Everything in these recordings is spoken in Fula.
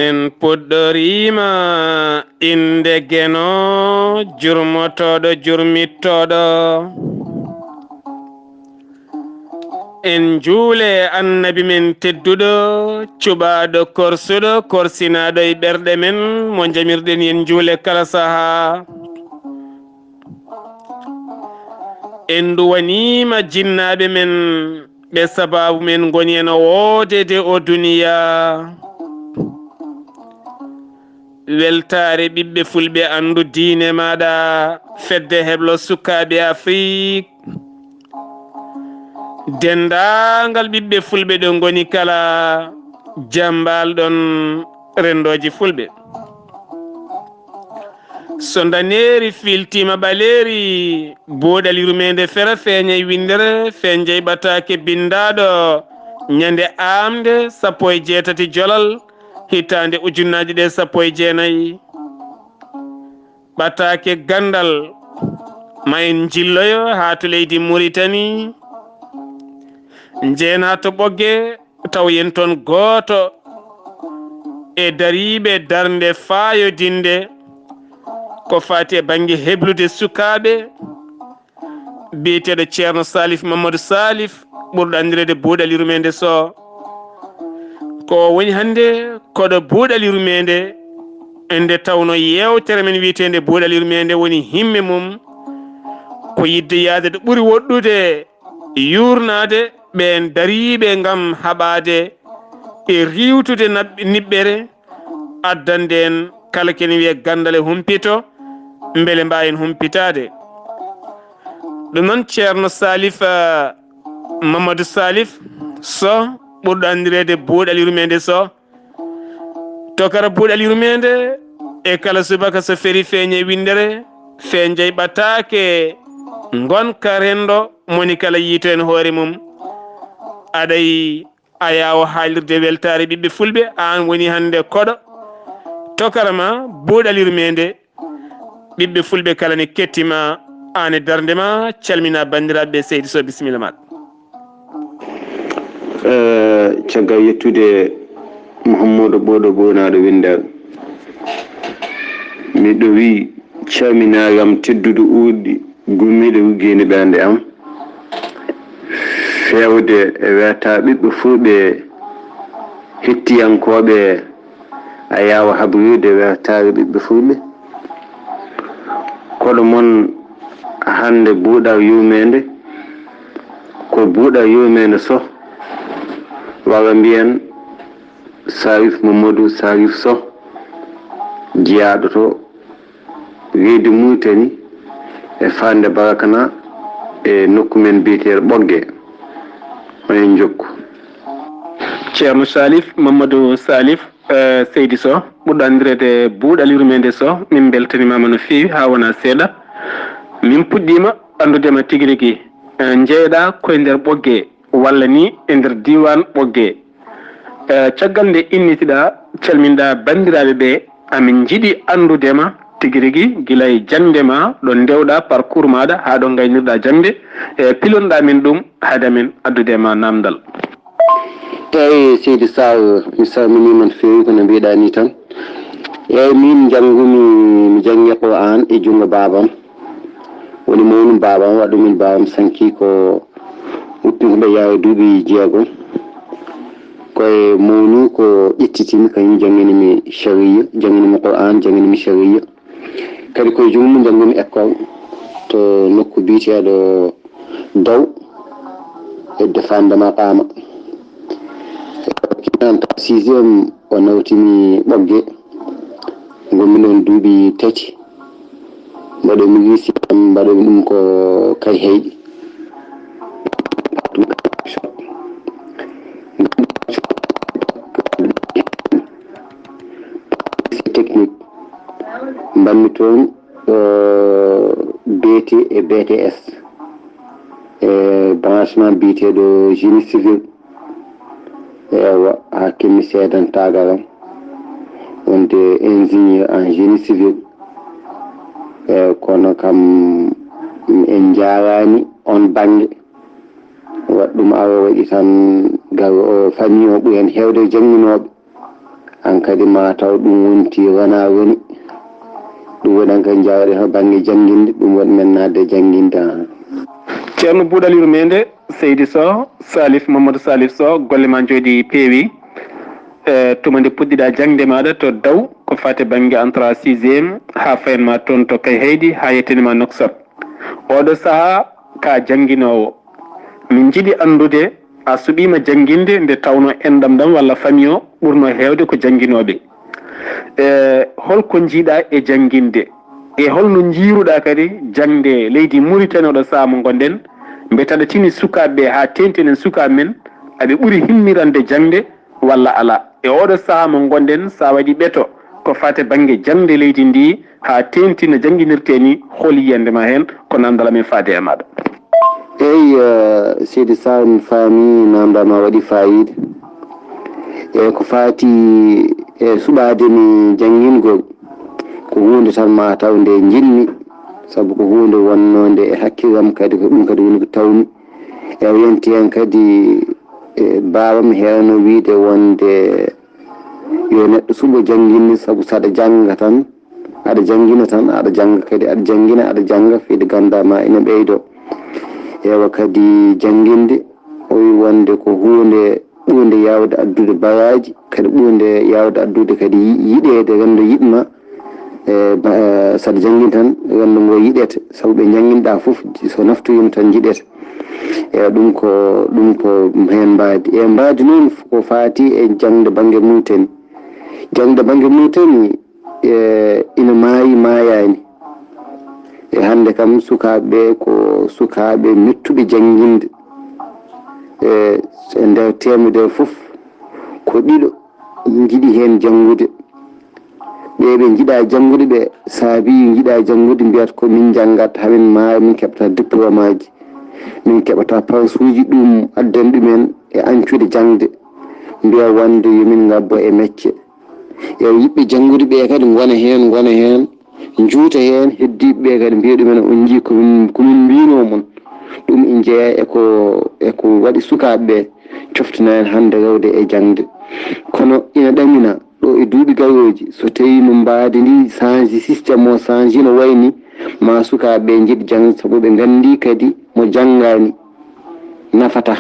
en puɗɗorima inde geno jurmotoɗo jurmittoɗo en juule annabi men tedduɗo cuɓaɗo korsuɗo korsinaɗo e ɓerɗe men mo jamirɗen yen juule kala saaha en duwanima jinnaɓe men ɓe sababu men goni en woodede o duniya weltare ɓiɓɓe fulɓe andu diine maɗa fedde heblo sukaɓe Afrique dendagal ɓiɓɓe fulɓe ɗo goni kala jambal ɗon rendoji fulɓe so daneri filtima ɓaleri buuɗal yurmeende fera feeña e windere feeñje ɓataake bindaɗo ñande aaɓnde 18 jolal hitande ujunnaje ɗe 19 ɓataake gandal ma en jilloyo ha to leydi Mauritanie jeen ha to ɓogge taw yen toon gooto e dariɓe darnde faayodinde ko fati e banggue heblude sukaɓe biyeteɗo ceerno Salif Mamadou Salif ɓurɗo andirede buuɗal yurmeende so ko woni hande koɗo buuɗal yurmeende ende tawno yewtere men witende buuɗal yurmeende woni himme mum ko yidde yaade ɗo ɓuuri woɗɗude yurnade ɓen dariɓe gam haɓade e riwtude niɓɓere addande en kala ken wiye gandal e humpito beele mbawen humpitade ɗum noon ceerno Salif Mamadou Salif so ɓurɗo andirede buuɗal yurmeende so tokara buuɗal yurmeende e kala subaka so feri feeñe windere feeñjey ɓataake gonka rendo moni kala yiito en hoore mum aɗay a yawo haalirde weltare ɓiɓɓe fulɓe an woni hande koɗo tokarama buuɗal yurmeende ɓiɓɓe fulɓe kala ne kettima an e darndema calmina bandiraɓe seydi so bisimilla maɗa caggal yettude Mouhamadou Ɓoɗo Bonaɗo windal miɗo wi calminagam teddude uɗɗi gummiɗo wuggini ɓernde am fewde e weta ɓiɓɓe fulɓe hettiyankoɓe a yawa habrude wertare ɓiɓɓe fulɓe koɗo moon hande buuɗal yurmeende ko buuɗal yurmeende so walla mbiyen Salif Mamadou Salif so jeyaɗo to leydi Mauritanie e fande Barakana e nokku men biyeteɗo ɓogge onen jokku ceerno Salif Mamadou Salif seydi so ɓurɗo andirede buuɗal yurmeende so min beltanimama no fewi ha wona seeɗa min puɗɗima andudema tigui rigui jeeyɗa koye nder ɓogge walla ni e nder diwan ɓogge caggal nde innitiɗa calminɗa bandiraɓe ɓe amin jiiɗi andudema tigui rigui guila e jande ma ɗo dewɗa parcours maɗa ha ɗo gaynirɗa jande e pilonɗa min ɗum haade amen addudema namdal eyyi seydi Saar mi salminima no fewi kono mbiɗa ni tan eyyi min mi jangi Qur'an e jungo babam woni mawnum babam waɗumin babam sanki ko huppinkoɓe yawa duuɓi 6 koye mawnu ko ƴettitimi kañum jangguinimi sharia jangguinimi Qur'an jangguinimi sharia kadi koye jungo mum janggumi école to nokku biteɗo Daw e defandema qama kinanta 6e o nawtimi ɓogge gonmi noon duuɓi 3 mbaɗomi lycée am mbaɗomi ɗum ko kay heyɗi technique mbanmi toon BT e BTS e branchement biteɗo génie civil ewa ha kemmi seedantagalam wonde ingénieur en génie civil kono kam en jarani on banggue waɗɗum awa waɗi tan gawe o famille o ɓuuri hen hewde jannginoɓe an kadi ma taw ɗum wonti wona woni ɗum woni an kadi jawɗe ha banggue jangguinde ɗum waɗi men nadde jangguinde ceerno buuɗal yurmede seydi Sow Salif Mamadou Salif Sow golle ma jooɗi peewi tuma nde puɗɗiɗa jangde maɗa to daw ko fate banggue entrant 6e ha fayenma toon to kay heydi ha yettinima noksot oɗo saaha ka jangguinowo min jiiɗi andude a suuɓima jangguinde nde tawno enɗam ɗam walla famille o ɓurno hewde ko jangguinoɓe holko jiiɗa e jangguinde e holno jiiruɗa kadi jangde leydi Mauritanie oɗo saaha mo gonɗen mbetaɗa tini sukaɓeɓe ha tentinen sukaɓe men aɓe ɓuuri himmirande jangde walla ala e oɗo saaha mo gonɗen sa waɗi ɓeeto ko fate banggue jangde leydi ndi ha tentina jangguinirte ni hol yiyandema hen ko namdal amen faade e maɗa. eyi seydi Sow mi faami namdama waɗi fayida eyyi ko fati e suɓademi jangguingol ko hunde tan ma taw nde jinmi saabu ko hunde wonnode e hakkillam kadi ko ɗum kadi woni ko tawmi e yonti hen kadi babam hewno wiide wonde yo neɗɗo suuɓo jangguinde saabu saɗa jangga tan aɗa jangguina tan aɗa jangga kadi aɗa jangguina aɗa jangga fiide gandama ina ɓeydo ewa kadi jangguinde o wi wonde ko hunde ɓurde yawde addude baraji kadi ɓurde yawde addude kadi yiɗede rendo yiɗma saɗa jangguin tan rendo ngo yiɗete saabu ɓe jangguinɗa foof so naftoyima tan jiɗete eyi ɗum ko hen mbadi e mbadi noon ko fati e jangde banggue Mauritanie jangde banggue Mauritanie ina maayi mayani e hande kam sukaɓeɓe ko sukaɓe mettuɓe jangguinde e nder temedere foof ko ɗiɗo jiiɗi hen janggude ɓe jiiɗa janggude ɓe saabi jiiɗa janggude mbiyata ko min janggat hamin maaya min keɓata diplôme aji min keɓata parsuji ɗum addani ɗumen e ancude jangde mbiya wonde yomin gabbo e mecce e yiɓɓe janggude ɓe kadi gona hen juuta hen heddiɓe kadi mbiya ɗumen on jii komin mbino mon ɗum in jeeya eko waɗi sukaɓeɓe coftana en hande rewde e jangde kono ina ɗamina ɗo e duuɓi garoji so tawi no mbadi ndi change systéme o change no wayni ma sukaɓeɓe jiiɗi jangde saabu ɓe gandi kadi mo janggani nafata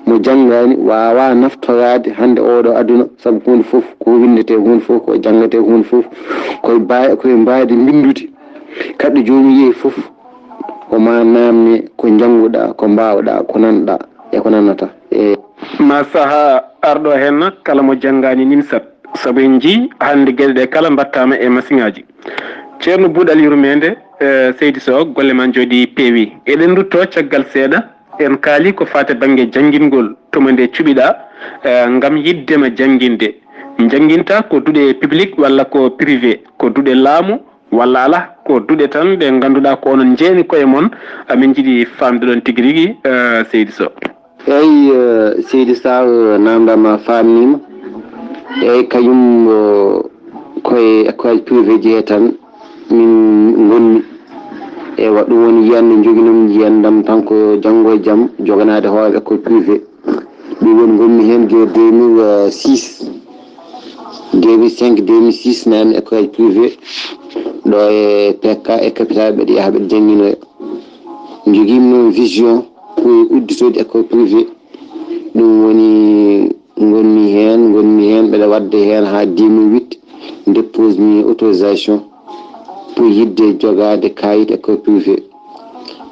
mo janggani wawa naftorade hande oɗo aduna saabu hunde foof ko windete hunde foof ko janggate hunde foof koye mbadi bindude kadɗo jomum yeehi foof oma namne ko jangguɗa ko mbawɗa ko nanɗa e ko nannata ma saaha arɗo hen kala mo janggani nimsat saabu en jii hande gueɗe ɗe kala battama e machine aji ceerno buuɗal yurmede seydi Sow golle ma jooɗi peewi eɗen dutto caggal seeɗa en kaali ko fate banggue jangguingol tuma nde cuɓiɗa gam yiddema jangguinde jangguinta ko duuɗe public walla ko privé ko duuɗe laamu walla ala ko duuɗe tan ɗe ganduɗa ko onon jeeni koye moon amin jiiɗi famde ɗon tigui rigui seydi Sow. eyyi seydi Sow namdama famnima eyyi kañum koye école privé jeeya tan min gonmi ewa ɗum woni yiyande joguinomi yiyandam tan ko janggo e jaam joganade hoore école privé ɗum woni gonmi hen gueɗe 2006 2005 2006 nane école privé ɗo e PK e capital ɓeɗe yaaha ɓeɗe jangguinoya joguimi noon vision pour udditode école privé ɗum woni gonmi hen ɓeɗe wadde hen ha 2008 dépose mi autorisation pour yidde jogade kayit école privé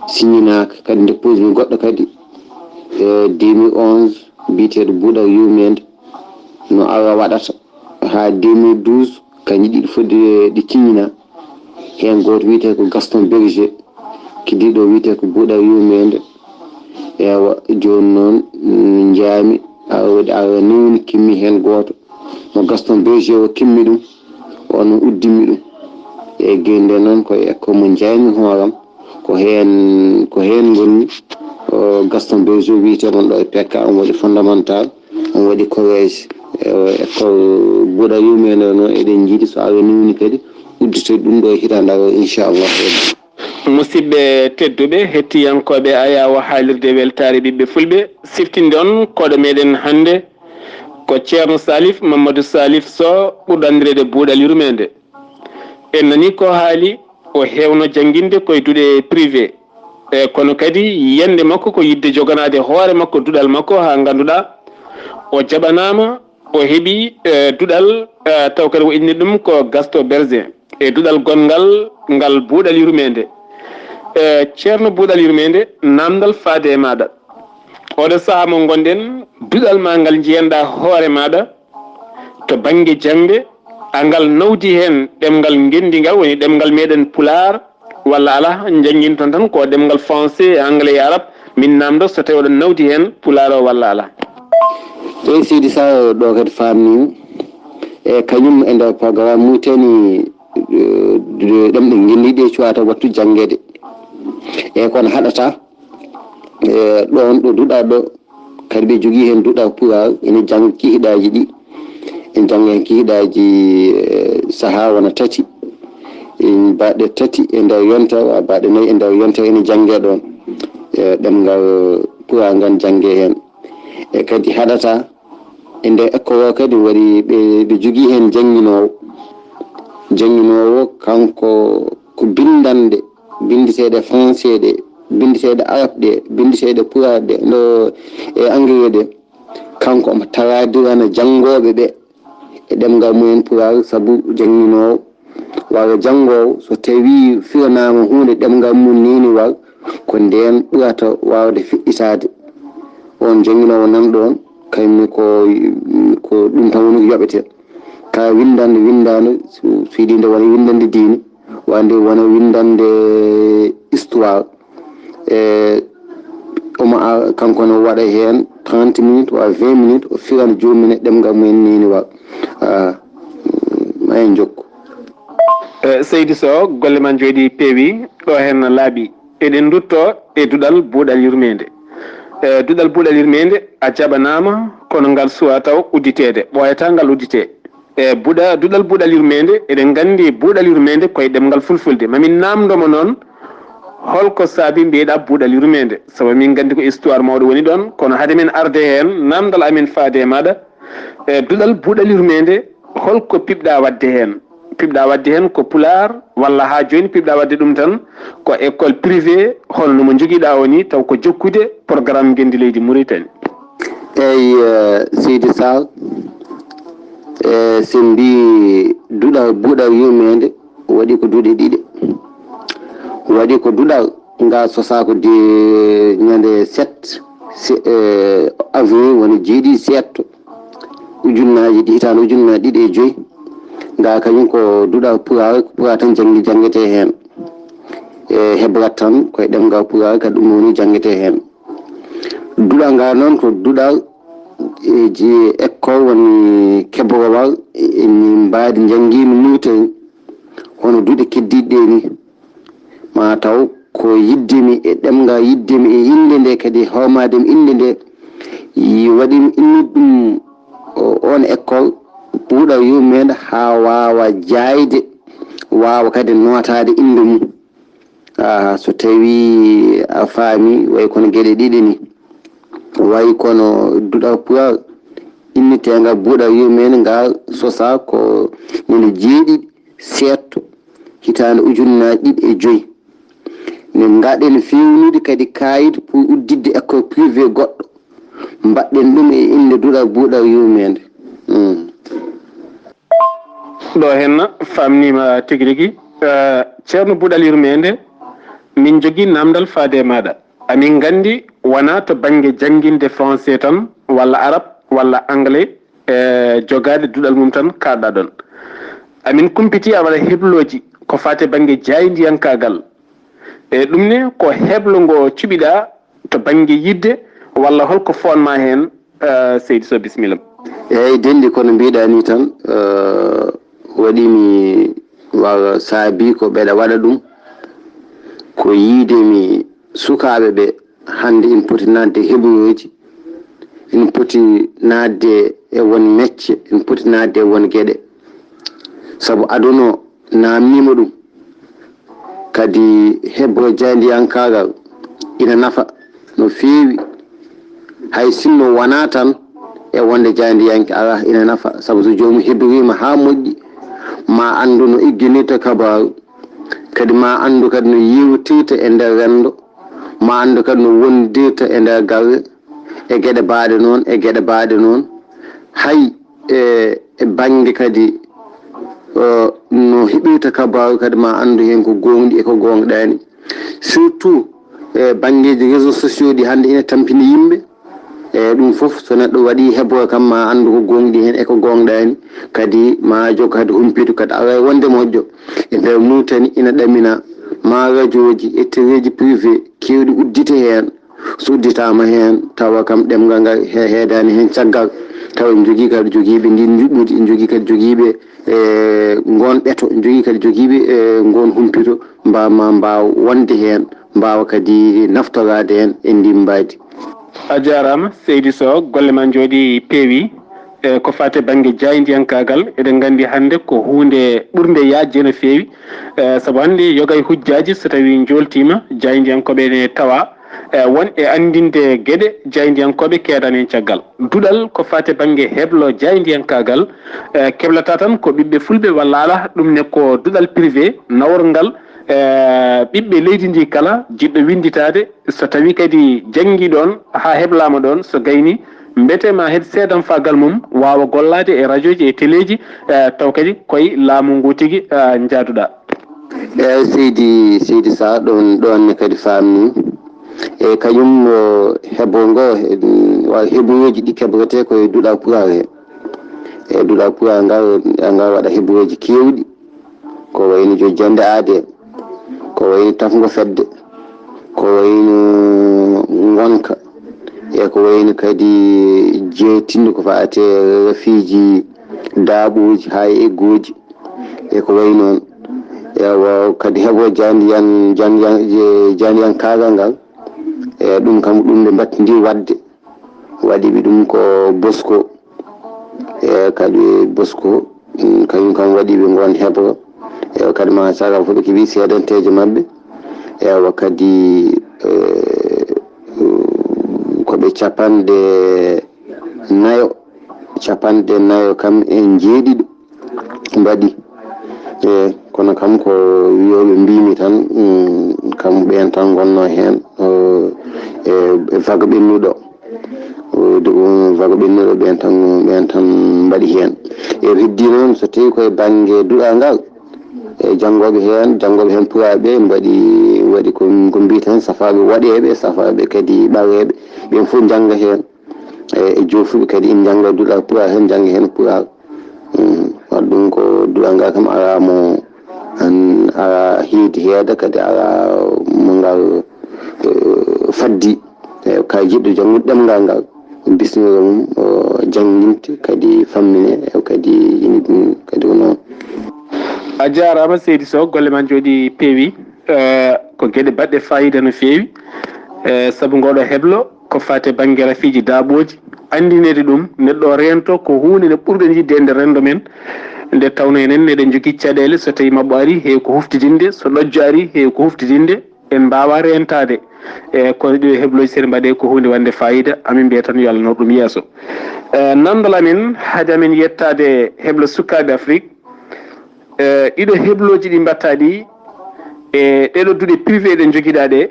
signanaka kadi dépose mi goɗɗo kadi 2011 biteɗo buuɗal yurmede no Allah waɗata ha 2012 kañƴi ɗiɗi fof ɗi timmina hen goto wiyete ko Gaston Berger kiddiɗo wiyete ko buuɗal yurmede ewa joni noon jaami awde awa newni kimmi hen goto mo Gaston Berger o kimmi ɗum on uddimi ɗum e guende noon koye école mo jaami hooram ko hen gonni Gaston Berger wiyete mon ɗo e PK on waɗi fondamental on waɗi collège école buuɗal yurmede noon eɗen jiiɗi so Allah newni kadi udditoy ɗum ɗo hitande o inchallah. musidɓe tedduɓe hettiyankoɓe ayawa haalirde weltare ɓiɓɓe fulɓe siftinde on koɗo meɗen hande ko ceerno Salif Mamadou Salif Sow ɓurɗo andirede buuɗal yurmende. En nani ko haali o hewno jangguinde koye duuɗe privé, kono kadi yiyande makko ko yidde joganade hoore makko duɗal makko ha ganduɗa o jaɓanama o heeɓi duɗal taw kadi o inni ɗum ko gasto berger e duɗal gongal ngal buuɗal yurmende. Ceerno buuɗal yurmende namdal faade e maɗa oɗo saaha mo gonɗen duɗal ma ngal jiyanɗa hoore maɗa to banggue jangde angal nawdi hen ɗemgal gendigal woni ɗemgal meɗen pular walla ala jangguinton tan ko ɗemgal français anglais e arabe min namdo so tawi oɗon nawdi hen pular o walla ala. eyi seydi Sa ɗo kadi famnima e kañum e nder programme muyteni ɗemɗe gendiɗe cuwata wattu janggede e kono haɗata ɗon ɗo duɗa ɗo kadi ɓe jogui hen duɗa pular ene jangga kihiɗaji ɗi en jangga hen kihiɗaji saaha wona tati baɗe tati e nder yontere baɗe 4 e nder yontere ene jangge ɗon ɗemgal pular ngal jangge hen e kadi haɗata e nder école o kadi waɗi ɓe jogui hen jangguinowo kanko ko bindande binditeɗe français ɗe binditeɗe arabe ɗe binditeɗe pular ɗe no e anglais ɗe kanko omo tawadirana janggoɓe ɓe e ɗemgal mumen pular saabu jangguinowo wawa janggowo so tawi firanama hunde ɗemgal mum nini war ko nden ɓurata wawde fiɗɗitade on jangguinowo nan ɗon kañumne ko ɗum tan woni ko yoɓete ka windande so yiiɗi nde wona windande diine wande wona windande histoire omo kanko no waɗa hen 30 minutes wa 20 minutes o firana jomum en ɗemgal mumen nini war ma en jokku. Seydi Sow golle ma jooɗi peewi ɗo hen laaɓi eɗen dutto e duɗal buuɗal yurmende. Duɗal buuɗal yurmende a jaɓanama kono ngal suwa taw udditede ɓoyata ngal uddite duɗal buuɗal yurmende eɗen gandi buuɗal yurmende koye ɗemgal fulfulde mamin namdomo noon holko saabi mbiyeɗa buuɗal yurmende sabu min gandi ko histoire mawɗo woni ɗon kono haade men arde hen namdal amen faade e maɗa duɗal buuɗal yurmende holko piɓɗa wadde hen ko pular walla ha joni piɓɗa wadde ɗum tan ko école privé hono nomo joguiɗa o ni taw ko jokkude programme gendi leydi Mauritanie. eyi seydi Sall sen mbi duɗal buuɗal yurmende waɗi ko duuɗe ɗiɗi waɗi ko duɗal nga sosako de ñande 7 avril woni jeeɗi setto ujunnaji ɗi hitande ujunnaji 2 e 5 nga kañum ko duɗal pular tan jangguete hen e hebrat tan koye ɗemgal pular kadi ɗum woni jangguete hen duɗal ngal noon ko duɗal ji école woni kebrowal min mbadi janggimi nuteni hono duuɗe keddiɗe ni ma taw ko yiddemi e ɗemgal yiddemi e inde nde kadi hawmademi inde nde waɗimi inni ɗum on école buuɗal yurmende ha wawa jayde wawa kadi notade inde mum so tawi a faami way kono gueɗe ɗiɗi ni way kono duɗal pular innitegal buuɗal yurmende ngal sosa ko ñande 7 setto hitande ujunnaji 2 e 5 min gaɗen fewnide kadi kayit pour uddidde école privé goɗɗo mbaɗɗen ɗum e inde duɗal buuɗal yurmende. ɗo henna famnima tigui rigui ceerno buuɗal yurmende min jogui namdal faade e maɗa amin gandi wona to banggue jangguinde français tan walla arabe walla anglais jogade duɗal mum tan kalɗa ɗon amin kumpiti a waɗa hebloji ko fate banggue jaydiyankagal e ɗum ne ko heblo ngo cuɓiɗa to banggue yidde walla holko fonma hen seydi Sow bisimilla. eyyi dendi kono mbiɗa ni tan waɗimi wawa saabi ko ɓeɗa waɗa ɗum ko yiidemi sukaɓe ɓe hande ina poti nadde hebloji ina poti nadde e won mecce ina poti nadde e won gueɗe saabu aduna namnima ɗum kadi hebro jaydiyankagal ina nafa no fewi hay sinno wona tan e wonde jayndiyanke ala ina nafa sabu so jomum heɓirima ha moƴƴi ma andu no igginirta kabaru kadi ma andu kadi no yiwtirta e nder rendo ma andu kadi no wondirta e nder galle e gueɗe baɗe noon hay e banggue kadi no heɓirta kabaru kadi ma andu hen ko gonɗi e ko gonɗani surtout banggueji réseaux sociaux ɗi hande ina tampini yimɓe ɗum foof so neɗɗo waɗi heɓore kam ma andu ko gonɗi hen e ko gonɗani kadi ma jog kadi humpitu kadi ala wonde moƴƴo e nder Mauritanie ina ɗamina ma radio ji e téléji privé kewɗi uddite hen so udditama hen tawa kam ɗemgal ngal heedani hen caggal tawa en jogui kadi joguiɓe ndin juɓɓudi en jogui kadi joguiɓe gon ɓeeto en jogui kadi joguiɓe gon humpito mbawa wonde hen mbawa kadi naftorade hen e ndimbadi. A jarama seydi Sow, golle ma jooɗi peewi ko fate banggue jaydiyankagal eɗen gandi hande ko hunde ɓurde yajde no feewi saabu hande yoga e hujjaji so tawi joltima jaydiyankoɓe ne tawa won e andinde gueɗe jaydiyankoɓe keedani hen caggal duɗal ko fate banggue heblo jaydiyankagal keblata tan ko ɓiɓɓe fulɓe walla ala ɗum ne ko duɗal privé nawrgal ɓiɓɓe leydi ndi kala jiɗɗo winditade so tawi kadi janggi ɗon ha heblama ɗon so gayni mbete ma heed seedan fagal mum wawa gollade e radio ji e téléji taw kadi koye laamu ngu tigui jaaduɗa. seydi Saar ɗon kadi famni e kañum heɓogo wawa heɓoji ɗi keɓrete koye duɗa purar he e duɗa purar ngal waɗa heɓoji kewɗi ko wayno jojjande aade ko wayno tafgo fedde ko wayno gonka e ko wayno kadi jeetinde ko fate rafiji daaɓoji ha e eggoji e ko way noon ewa kadi heɓo jandiyan kagal ngal e ɗum kam ɗum ɓe battidi wadde waɗiɓe ɗum ko Bosco e kadi Bosco kañum kam waɗiɓe gon heɓro e kadi ma saga fof ko wi seedanteje mabɓe ewa kadi koɓe capanɗe nayo kam en jeeɗiɗo mbaɗi e kono kam ko wiyoɓe mbimi tan kam ɓen tan gonno hen e vague ɓennuɗo vague ɓennuɗo ɓen tan mbaɗi hen e heddi noon so tawi koye banggue duɗa ngal e janggoɓe hen puraɓe waɗi ko mbiten safaɓe waɗeɓe safaɓe kadi ɓareɓe ɓen foof jangga hen e jofuɓe kadi ina jangga duɗa pura hen jangga hen pura waɗa ɗum ko duɗa ngal kam aramo ara hiidi heeda kadi ara mo ngal faddi ka jiɗɗo janggude ɗemgal ngal bismilla mum jangginte kadi fammine kadi ini ɗum kadi ko noon. A jarama seydi Sow, golle ma jooɗi peewi ko gueɗe baɗɗe fayida no feewi saabu ngoɗo heblo ko fate banggue rafiji daaɓoji andinede ɗum neɗɗo rento ko hunde nde ɓurɗen yidde e nder rendo men nde tawno enen eɗen jogui caɗele so tawi mabɓo ari heewi ko huftidinde so ɗojjo ari heewi ko huftidinde en mbawa rentade e kono ɗi hebloji seeɗa mbaɗe ko hunde wande fayida amin mbiya tan yo Allah nawr ɗum yeeso nandol amen haade amen yettade heblo sukkaɓe Afrique ɗiɗo hebloji ɗi mbatta ɗi e ɗeɗo duuɗe privé ɗe joguiɗa ɗe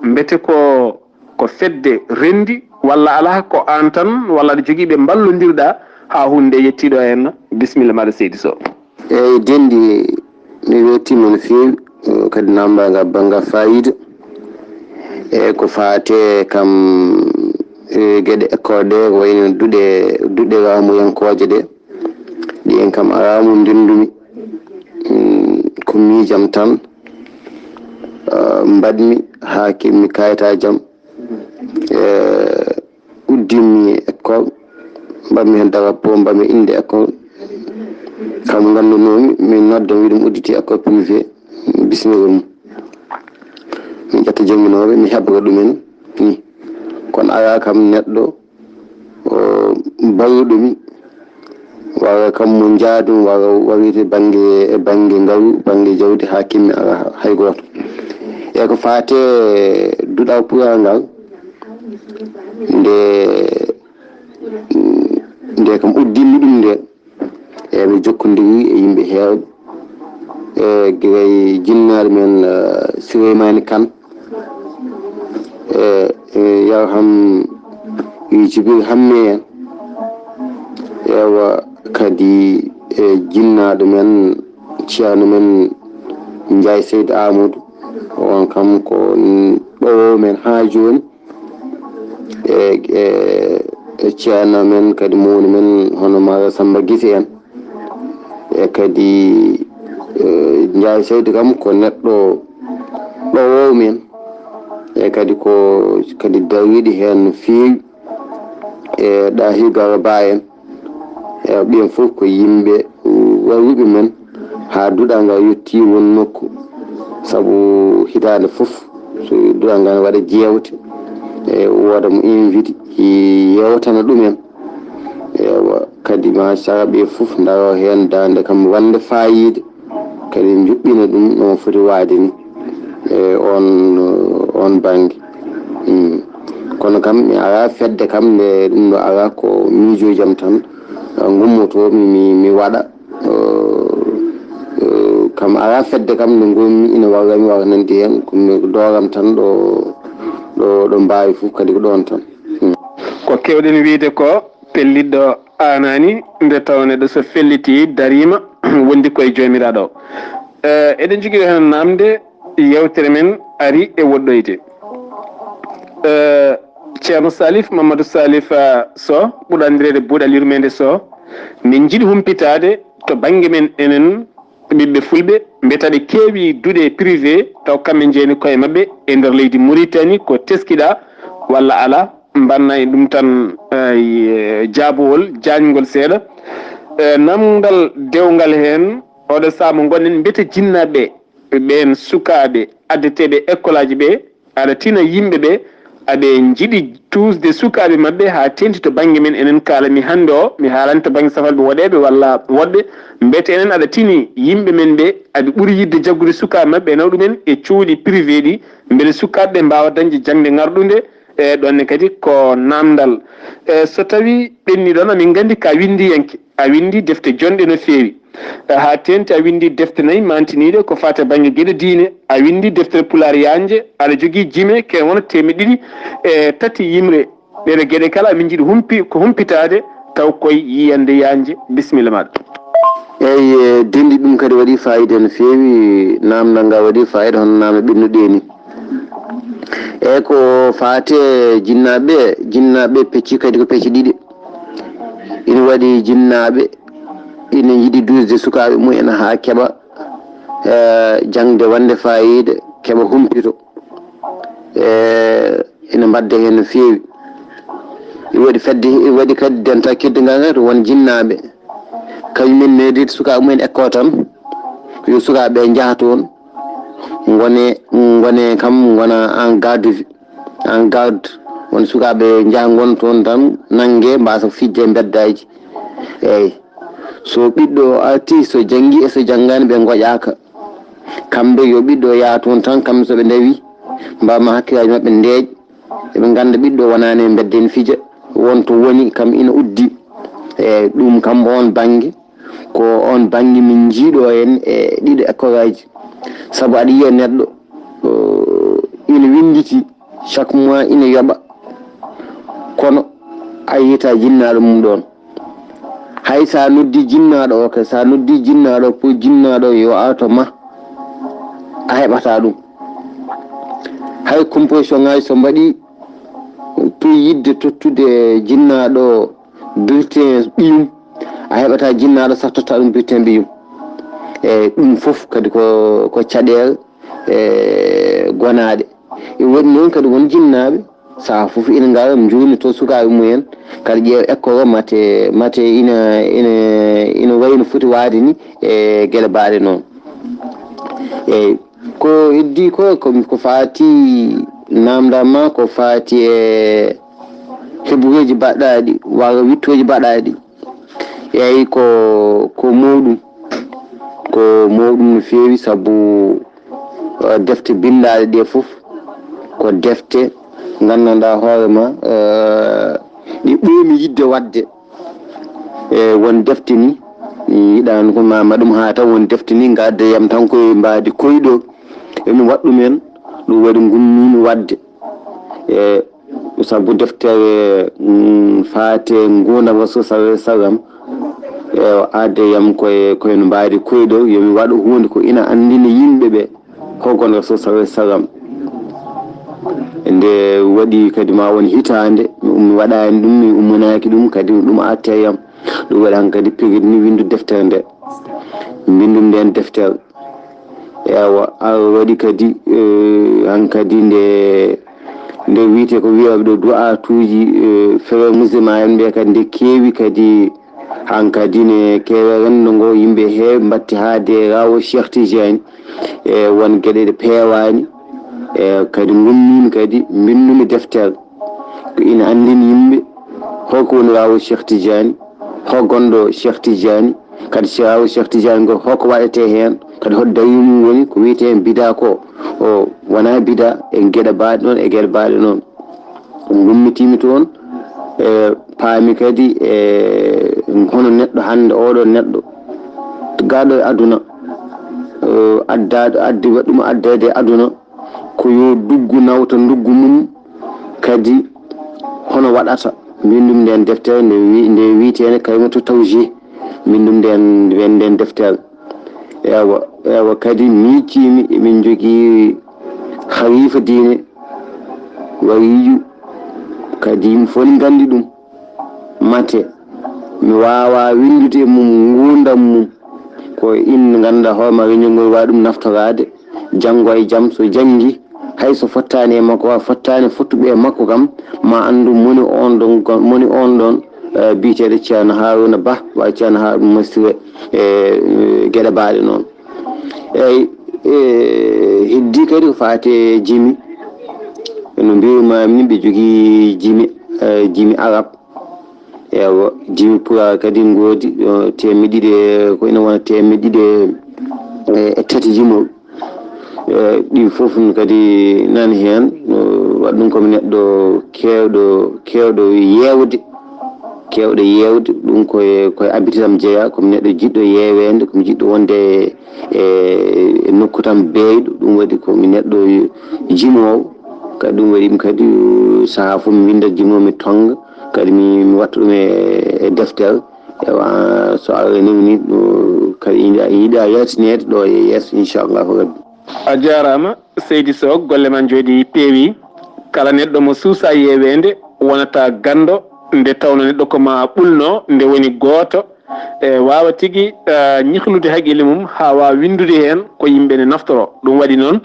mbete ko fedde rendi walla ala ko an tan walla aɗa jogui ɓe ballodirɗa ha hunde yettiɗo henna bisimilla maɗa seydi Sow. eyyi dendi mi wettima no fewi kadi namdagal banggal fayida e ko fate kam gueɗe école ɗe ko wayno duɗe ramuyankoje ɗe ɗi en kam aramu ndendumi ko miijam tan mbaɗmi ha keɓmi kayitajam uddimmi école mbaɗmi hen darapo mbaɗmi inde école kam gandunomi min nodda mi ɗum udditi école privé bisimilla mum min ƴetta jangguinoɓe mi heɓra ɗumen ni kono ala kam neɗɗo balluɗomi walla kam mo jaadum walla warite banggue ngawu banggue jawdi ha kimmi ala hay goto e ko fate duɗa pural ngal nde nde kam uddimi ɗum nde mi jokkodiri e yimɓe heewɓe guiray jinnaɗo men Souleymane Kane yaw ham Jibril Hamme en ewa kadi jinnaɗo men ceerno men Ndiaye Seydou Amadou on kam ko ɗowo men ha joni ceerno men kadi mawni men hono Mara Samba Guissé en kadi Ndiaye Seydou kam ko neɗɗo ɗowowo men kadi ko kadi dariɗi hen no fewi ɗahi Garo Ba en ɓen fof ko yimɓe wawuɓe men ha duɗa nga yetti won nokku saabu hitande fof so duɗa nga waɗa jewte woda mo invite yewtana ɗumen ewa kadi machallah ɓe fof daaro hen dande kam wande fayide kadi juɓɓina ɗum no foti wade ni on banggue kono kam mi ara fedde kam nde ɗum ɗo ara ko miijojam tan gummoto mi waɗa kam ara fedde kam nde gonmi ina wawrami wawa nandi hen komi dooram tan ɗo mbawi fof kadi ko ɗon tan ko kewɗen wiide ko pelliɗɗo anani nde tawneɗo so felliti darima wondi koye jomiraɗo eɗen jogui hen namde yewtere men ari e woɗɗoyde ceerno Salif Mamadou Salif Sow ɓuuri andirede buuɗal yurmeende Sow min jiiɗi humpitade to banggue men enen ɓiɓɓe fulɓe mbiyataɓe keewi duuɗe privé taw kamɓe jeeni koye mabɓe e nder leydi Mauritanie ko teskiɗa walla ala mbanna e ɗum tan jaabowol jañgol seeɗa namdal dewgal hen oɗo saaha mo gonɗen mbiyete jinnaɓe ɓen sukaɓe addeteɓe école aji ɓe aɗa tina yimɓeɓe aɓe jiiɗi tusde sukaɓe mabɓe ha tenti to banggue men enen kalami hande o mi haalani to banggue safalɓe woɗeɓe walla woɗɓe mbiyete enen aɗa tini yimɓe men ɓe aɓe ɓuuri yidde jaggude sukaɓe mabɓe nawa ɗumen e cuuɗi privé ɗi beele sukaɓeɓe mbawa dañde jangde ngarɗude ɗonne kadi ko namdal so tawi ɓenni ɗon amin gandi ka windiyanke a windi defte jonɗe no fewi ha tenti a windi defte nayyi mantiniɗe ko fate banggue gueɗe diine a windi deftere Pulaar yanje aɗa jogui jime ke wona temedde 2 yimre ɗeɗe gueɗe kala amin jiiɗi ko humpitade taw koye yiyande yanje bisimilla maɗa eyyi dendi ɗum kadi waɗi fayida no fewi namdal ngal waɗi fayida hono namde ɓennuɗe ni eyyi ko fate jinnaɓe pecci kadi ko pecce ɗiɗi ina waɗi jinnaɓe ina yiiɗi dusde sukaɓe mumen ha keeɓa jangde wande fayida keeɓa humpito ina mbadda hen no fewi waɗi kadi denta keddigal kadi won jinnaɓe kañumen nedide sukaɓe mumen école tan yo sukaɓeɓe jaaha toon gone kam gona en garde won sukaɓe jaaha gona toon tan nanggue mbasa fijde beddaji eyyi so ɓiɗɗo arti so janggui e so janggani ɓe goƴaka kamɓe yo ɓiɗɗo yaa toon tan kamɓe soɓe dawi mbawma hakkillaji mabɓe deeƴ eɓe ganda ɓiɗɗo wonani e bedde ne fija wonto woni kam ina uddi eyyi ɗum kam on banggue ko on banggue min jiiɗo hen e ɗiɗo école aji saabu aɗa yiiya neɗɗo ina winditi chaque mois ina yooɓa kono a yiyata jinnaɗo mum ɗon hay sa noddi jinnaɗo o kay sa noddi jinnaɗo o pour jinnaɗo yo arto ma a heɓata ɗum hay composition ngaji so mbaɗi pour yidde tottude jinnaɗo bulletin ɓiyum a heɓata jinnaɗo sah totta ɗum bulletin ɓiyum eyyi ɗum foof kadi ko caɗele gonaɗe e waɗi noon kadi won jinnaɓe saaha foof ina gara jurni to sukaɓe mumen kadi ƴeewa école o mate ina wayi no foti wade ni e gueɗe mbaɗe noon eyyi ko heddi ko fati namdal ma ko fati e heɓureji baɗɗaɗi walla wittoji baɗɗaɗi eyyi ko mawɗum no fewi saabu defte bindaɗe ɗe foof ko defte gandanɗa hoorema ɗi ɓoomi yidde wadde won defte ni yiɗan ko mama ɗum ha taw won defte ni gadda yam tan koye mbadi koyɗo emi waɗɗumen ɗum waɗi gummimi wadde sabu deftere faate ngundam rasul sallallahu alaihi wasallam adde yam koye no mbadi koyɗo yomi waɗa hunde ko ina andina yimɓeɓe hogon rasul sallallahu alaihi wasallam nde waɗi kadi ma won hitande mi waɗani ɗum mi ummanaki ɗum kadi ɗum atte yam ɗum waɗi hankadi pegid ni windu deftere nde mbindum nden deftere ewa waɗi kadi hankadi nde wiite ko wiyaɓe ɗo du'a tuuji frère musulman en ɓe kadi nde keewi kadi hankadi ne keewe renndo ngo yimɓe heewi mbatti haade rawo Cheikh Tidiane won gueɗe ɗe peewani kadi gummimi kadi mbindumi deftere ko ina andini yimɓe holko woni rawo Cheikh Tidiane hogonɗo Cheikh Tidiane kadi rawo Cheikh Tidiane ngo holko waɗete hen kadi hol dawi mum woni ko wiyete hen bida ko o wona bida e gueɗe mbaɗe noon e gueɗe mbaɗe noon gummitimi toon paami kadi hono neɗɗo hande oɗo neɗɗo gaɗo e aduna addi waɗɗum addede e aduna ko yo duggu nawta duggu mum kadi hono waɗata mbindum nden deftere nde wiitene kalimatu tawjih mbindum nden deftere ewa kadi miccimi emin jogui halifa diine wariyu kadi yimɓe fof ne gandi ɗum mate mi wawa windude e mum gurdam mum ko in ganda hoorema reñol wawi ɗum naftorade janggo e jaam so janggi hayso fottani e makko fottani fottuɓe e makko kam ma andu moni on ɗon biyeteɗo ceerno Haruna Ba wa ceerno Haruna Masire gueɗe mbaɗe noon eyyi heddi kadi ko fate jimi no mbirumami ɓe jogui jimi arab ewa jimi pura kadi goodi temedde ko ina wona temedde e tati jimol ɗi foof kadi nani hen waɗɗum komi neɗɗo kewɗo yewde ɗum koye habitam jeeya komi neɗɗo jiɗɗo yewede komi jiɗɗo wonde e nokku tan beeyɗo ɗum waɗi komi neɗɗo jimowo kadi ɗum waɗi kadi saaha fof mi winda jimowo mi tonga kadi mi watta ɗum e deftere ewa so Allah newni kadi yiiɗa yaltinede ɗo e yeeso inchallahu rabbi. A jarama seydi Sow, golle man jooɗi peewi. Kala neɗɗo mo suusa yewende wonata gando nde tawno neɗɗo ko ma ɓulno nde woni gooto wawa tigui ñihlude haqqille mum ha wawa windude hen ko yimɓe ne naftoro. ɗum waɗi noon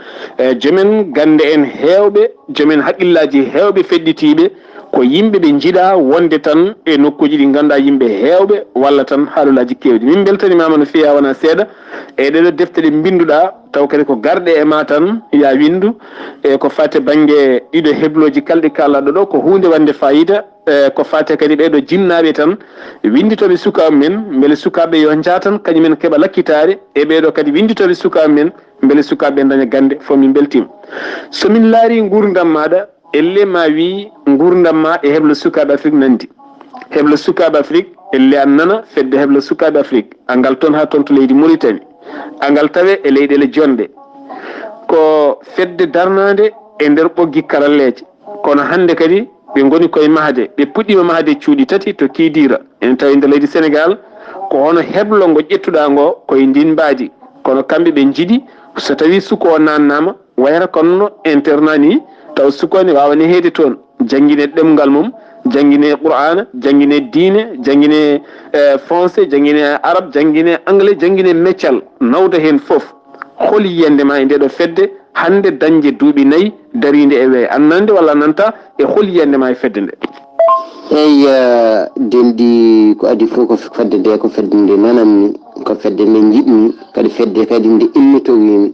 joomen gande en hewɓe joomen haqqillaji hewɓe feɗɗitiɓe ko yimɓe ɓe jiiɗa wonde tan e nokkuji ɗi ganduɗa yimɓe hewɓe walla tan haalulaji kewɗi. min beltanimama no feewi wona seeɗa e ɗeɗo defte ɗe binduɗa taw kadi ko garɗe e ma tan ya windu e ko fate banggue ɗiɗo hebloji kalɗi kallaɗo ɗo ko hunde wande fayida ko fate kadi ɓeɗo jinnaɓe tan winditoɓe sukaɓe men beele sukaɓe yo jatan kañumen keeɓa lakkitare e ɓeɗo kadi winditoɓe sukaɓe men beele sukaɓe daña gande fo min beltima. somin laari gurdam maɗa elle ma wi gurdam ma e heblo sukaɓe Afrique nandi. heblo sukaɓe Afrique elle an nana fedde heblo sukaɓe Afrique angal toon ha toon to leydi Mauritanie angal tawe e leyɗele jonde ko fedde darnade e nder ɓoggi karalleje. kono hande kadi ɓe goni koye mahde ɓe puɗɗima mahde cuuɗi tati to Kidira en tawi nder leydi Sénégal ko hono heblo ngo ƴettuɗa ngo koye ndin mbaadi kono kamɓe ɓe jiiɗi so tawi suko o nannama wayata kono internat ni taw sukoni wawani heede toon jangguine ɗemgal mum jangguine qur'ana jangguine diine jangguine français jangguine arabe jangguine anglais jangguine meccal nawda hen foof holi yiyande ma e ndeɗo fedde hande dañde duuɓi 4 darinde e weeyo annande walla nanta e holi yiyande ma e fedde nde. eyyi denɗi ko adi fof ko fedde nde ko fedde nde nananmi ko fedde nde jiɗmi kadi fedde kadi nde immitorimi